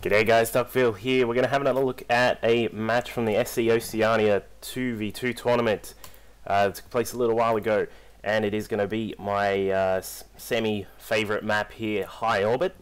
G'day guys, Duckville here. We're going to have another look at a match from the SC Oceania 2v2 tournament. It took place a little while ago, and it is going to be my semi-favourite map here, High Orbit.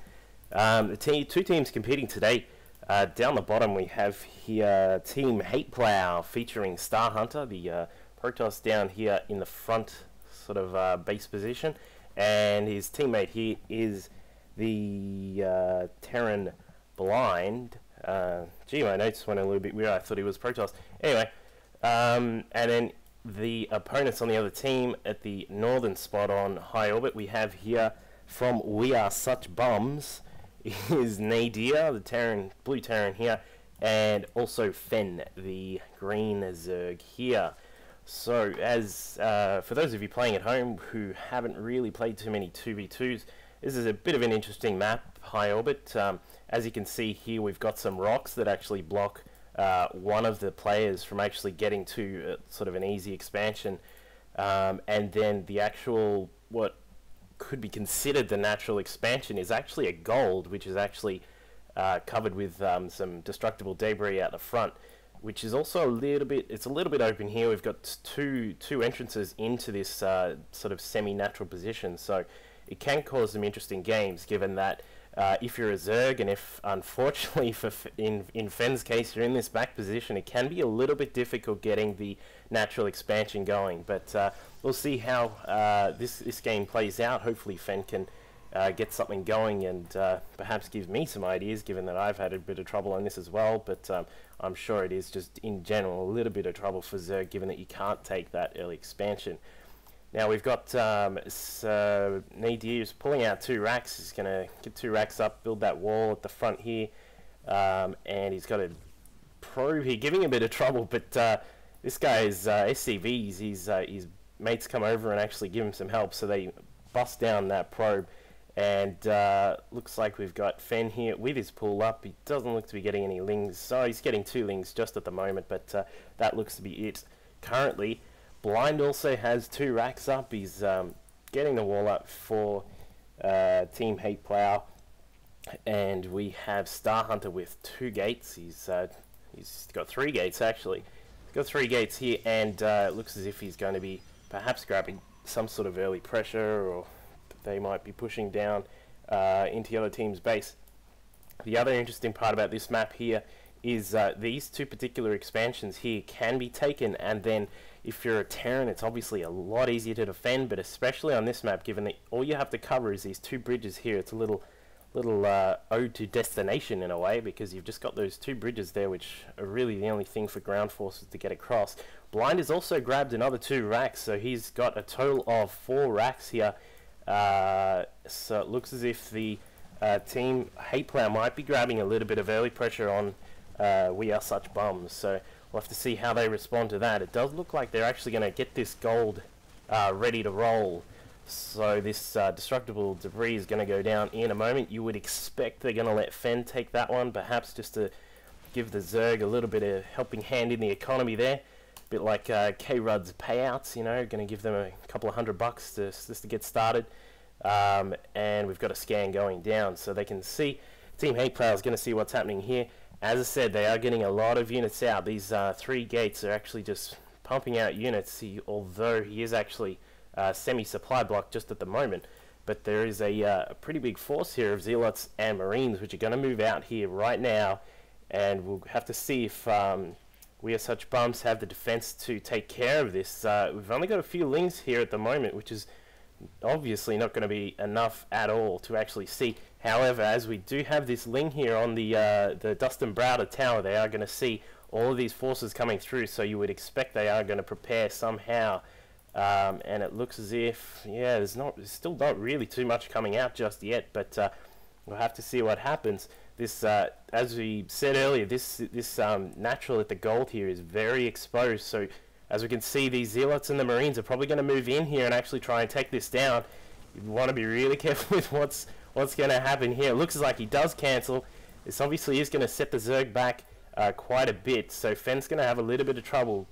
Two teams competing today. Down the bottom we have here Team HATEPLOW featuring Starhunter, the Protoss down here in the front sort of base position, and his teammate here is the Terran Blind. Gee, my notes went a little bit weird. I thought he was Protoss. Anyway, and then the opponents on the other team at the northern spot on High Orbit, we have here from We Are Such Bums is Nadir, the blue Terran here, and also Fen, the green Zerg here. So, as for those of you playing at home who haven't really played too many 2v2s, this is a bit of an interesting map, High Orbit. As you can see here, we've got some rocks that actually block one of the players from actually getting to sort of an easy expansion. And then the actual, what could be considered the natural expansion, is actually a gold, which is actually covered with some destructible debris out the front, which is also it's a little bit open here. We've got two entrances into this sort of semi-natural position, so it can cause some interesting games, given that if you're a Zerg, and if unfortunately in Fen's case you're in this back position, it can be a little bit difficult getting the natural expansion going. But we'll see how this game plays out. Hopefully Fen can get something going and perhaps give me some ideas, given that I've had a bit of trouble on this as well. But I'm sure it is just in general a little bit of trouble for Zerg, given that you can't take that early expansion. Now we've got Nadir's pulling out 2 racks. He's going to get 2 racks up, build that wall at the front here, and he's got a probe here, giving a bit of trouble. But this guy's SCVs, his mates come over and actually give him some help, so they bust down that probe. And looks like we've got Fen here with his pull up. He doesn't look to be getting any lings, so he's getting 2 lings just at the moment, but that looks to be it currently. Blind also has 2 racks up. He's getting the wall up for Team HATEPLOW, and we have Starhunter with 2 gates. He's got 3 gates actually. He's got 3 gates here, and it looks as if he's going to be perhaps grabbing some sort of early pressure, or they might be pushing down into the other team's base. The other interesting part about this map here is these 2 particular expansions here can be taken, and then if you're a Terran, it's obviously a lot easier to defend, but especially on this map, given that all you have to cover is these 2 bridges here. It's a little ode to destination in a way, because you've just got those 2 bridges there, which are really the only thing for ground forces to get across. Blind has also grabbed another 2 racks, so he's got a total of 4 racks here. So it looks as if the team HATEPLOW might be grabbing a little bit of early pressure on We Are Such Bums, so we'll have to see how they respond to that. It does look like they're actually going to get this gold ready to roll, so this destructible debris is going to go down in a moment. You would expect they're going to let Fen take that one, perhaps just to give the Zerg a little bit of helping hand in the economy there. A bit like K-Rud's payouts, you know, going to give them a couple of $100 just to get started. And we've got a scan going down, so they can see, Team HATEPLOW is going to see what's happening here. As I said, they are getting a lot of units out. These 3 gates are actually just pumping out units, although he is actually semi-supply block just at the moment. But there is a pretty big force here of Zealots and Marines, which are going to move out here right now. And we'll have to see if We Are Such Bums have the defense to take care of this. We've only got a few lings here at the moment, which is obviously not going to be enough at all to actually see. However, as we do have this ling here on the Dustin Browder Tower, they are going to see all of these forces coming through, so you would expect they are going to prepare somehow. And it looks as if, yeah, there's still not really too much coming out just yet, but we'll have to see what happens. This, as we said earlier, this natural at the gold here is very exposed, so as we can see, these Zealots and the Marines are probably going to move in here and actually try and take this down. You want to be really careful with what's going to happen here. It looks like he does cancel. This obviously is going to set the Zerg back quite a bit, so Fen's going to have a little bit of trouble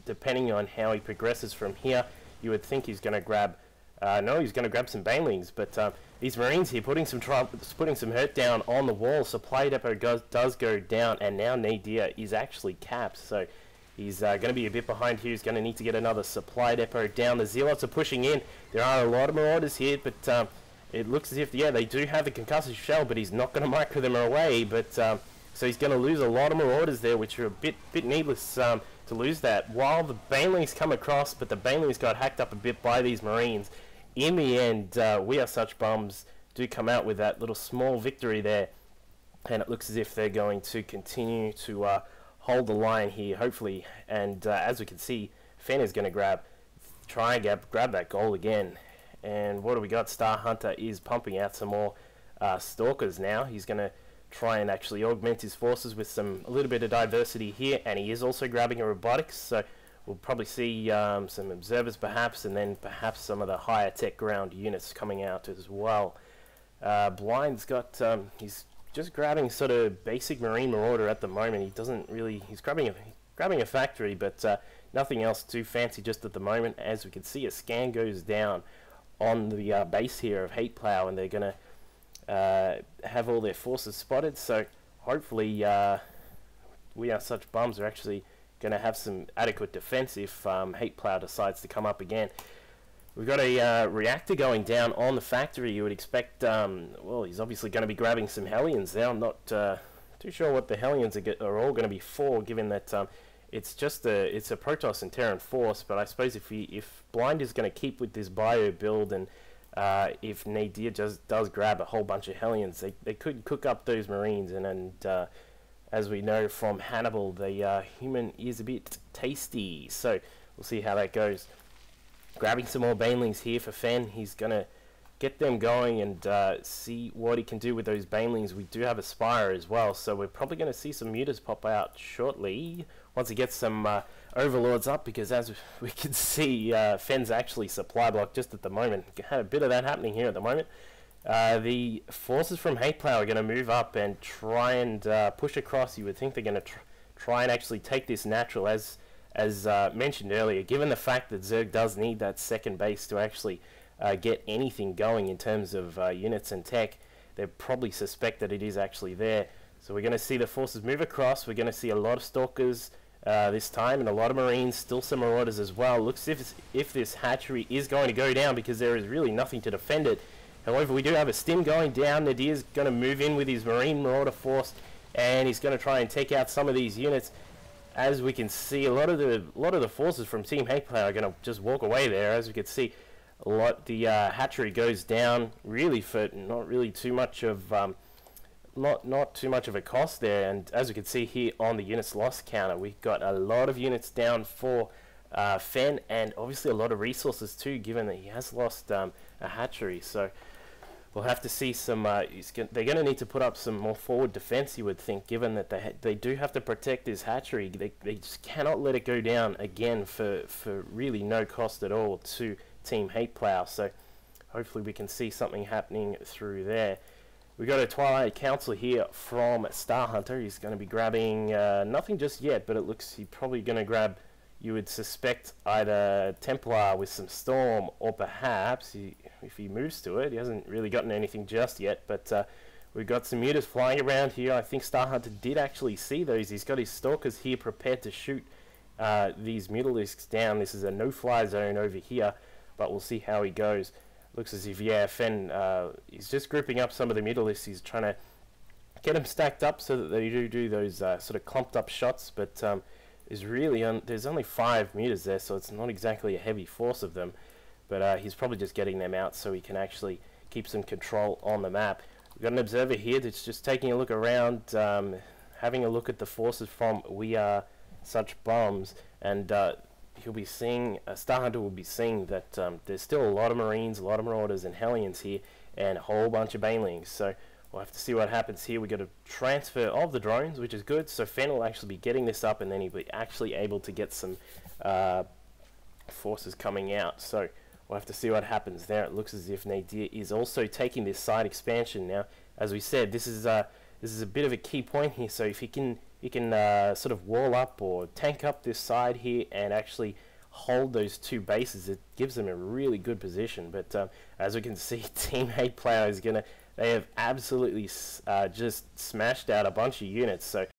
depending on how he progresses from here. You would think he's going to grab No, he's going to grab some banelings, but these Marines here putting some hurt down on the wall. Supply depot does go down, and now Nadir is actually capped, so he's going to be a bit behind here. He's going to need to get another supply depot down. The Zealots are pushing in. There are a lot of Marauders here, but it looks as if, yeah, they do have the concussive shell, but he's not going to micro them away. But so he's going to lose a lot of Marauders there, which are a bit needless to lose that. While the Banelings come across, but the Banelings got hacked up a bit by these Marines. In the end, We Are Such Bums do come out with that little small victory there, and it looks as if they're going to continue to hold the line here, hopefully. And as we can see, Fen is going to try and grab that goal again. And what do we got? Starhunter is pumping out some more Stalkers now. He's going to try and actually augment his forces with a little bit of diversity here, and he is also grabbing a robotics, so we'll probably see some observers perhaps, and then perhaps some of the higher tech ground units coming out as well. Blind's got, he's just grabbing sort of basic Marine Marauder at the moment. He doesn't really, he's grabbing a factory, but nothing else too fancy just at the moment. As we can see, a scan goes down on the base here of HATEPLOW, and they're going to have all their forces spotted, so hopefully We Are Such Bums are actually going to have some adequate defense if HATEPLOW decides to come up again. We've got a reactor going down on the factory. You would expect, well, he's obviously going to be grabbing some Hellions there. I'm not too sure what the Hellions are all going to be for, given that it's a Protoss and Terran force. But I suppose if Blind is going to keep with this bio build, and if Nadir does grab a whole bunch of Hellions, they could cook up those Marines, and as we know from Hannibal, the human is a bit tasty. So we'll see how that goes. Grabbing some more Banelings here for Fen. He's going to get them going and see what he can do with those Banelings. We do have a Spire as well, so we're probably going to see some Mutas pop out shortly once he gets some Overlords up, because as we can see, Fen's actually supply blocked just at the moment. Had a bit of that happening here at the moment. The forces from HATEPLOW are going to move up and try and push across. You would think they're going to try and actually take this natural, as mentioned earlier, given the fact that Zerg does need that second base to actually get anything going in terms of units and tech. They probably suspect that it is actually there. So we're going to see the forces move across. We're going to see a lot of Stalkers this time, and a lot of Marines, still some Marauders as well. Looks as if this hatchery is going to go down, because there is really nothing to defend it. However, we do have a stim going down. Nadir's going to move in with his Marine Marauder force, and he's going to try and take out some of these units. As we can see, a lot of the forces from Team HATEPLOW are going to just walk away there. As we can see, the hatchery goes down really for not really too much of not too much of a cost there. And as we can see here on the units lost counter, we've got a lot of units down for Fen, and obviously a lot of resources too, given that he has lost a hatchery. So we'll have to see some. They're going to need to put up some more forward defense, you would think, given that they do have to protect this hatchery. They just cannot let it go down again for really no cost at all to Team HATEPLOW. So hopefully we can see something happening through there. We got a Twilight Council here from Starhunter. He's going to be grabbing nothing just yet, but it looks he's probably going to grab, you would suspect, either Templar with some Storm, or perhaps, if he moves to it, he hasn't really gotten anything just yet, but we've got some Mutas flying around here. I think Starhunter did actually see those. He's got his Stalkers here prepared to shoot these Mutalisks down. This is a no-fly zone over here, but we'll see how he goes. Looks as if, yeah, Fen, he's just grouping up some of the Mutalisks. He's trying to get them stacked up so that they do those sort of clumped up shots, but there's only 5 Mutas there, so it's not exactly a heavy force of them, but he's probably just getting them out so he can actually keep some control on the map. We've got an observer here that's just taking a look around, having a look at the forces from We Are Such Bums, and he'll be seeing, Starhunter will be seeing that there's still a lot of Marines, a lot of Marauders and Hellions here, and a whole bunch of Banelings. So we'll have to see what happens here. We got a transfer of the drones, which is good. So Fen will actually be getting this up, and then he'll be actually able to get some forces coming out. So we'll have to see what happens there. It looks as if Nadir is also taking this side expansion now. As we said, this is a bit of a key point here. So if he can sort of wall up or tank up this side here and actually hold those two bases, it gives them a really good position. But as we can see, Team HATEPLOW is they have absolutely just smashed out a bunch of units. So